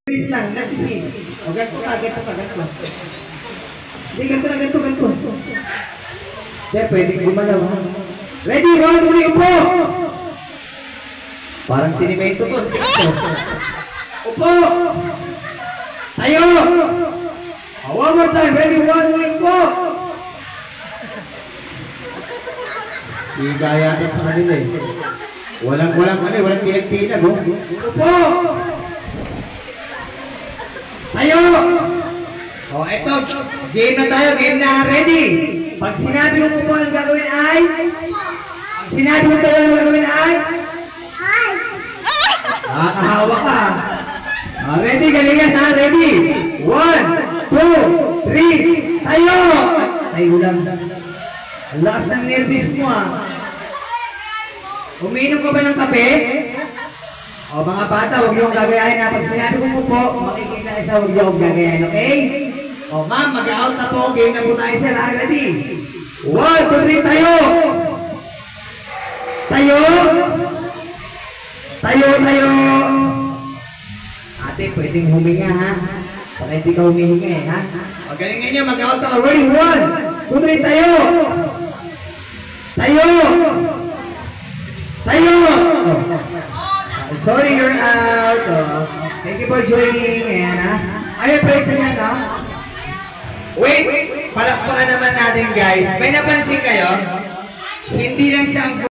Please lang, natising. O, ganito ka. Hindi, ganito. Hindi, pwedeng gumalaw. Ready, 1, 2, upo! Parang sinimento po. Upo! Tayo! One more time, ready, 1, 2, upo! Higa yata sa kanila eh. Walang pinagpinag, oh. Upo! Tayo! O, eto, game na tayo, game na, ready! Pag sinabi mo upo, ang gagawin ay? Pag sinabi mo tayo, ang gagawin ay? Nakakahawa ka. Ready, galingan ha, ready! 1, 2, 3, tayo! Ay, ulam. Ang lakas ng nervous mo ah. Umiinom ka ba ng kape? O mga bata, huwag niyong gagayahin na. Pag sinabi ko po po, makikita isa, huwag niyong gagayahin, okay? O ma'am, mag-out na po. Game na po tayo sir, ha? Ready? 1, 2, 3, tayo! Tayo! Tayo! Ate, pwedeng huminga ha? Baka hindi ka humihinga eh, ha? O galingan niyo, mag-out na ka. Ready? 1, 2, 3, tayo! Tayo! Tayo! Oh. Sorry, you're out. Oh. Thank you for joining. Ayan, ha? Ayaw, pwede yan, ha? Wait! Palakpakan naman natin, guys. May napansin kayo? Hindi lang siya ang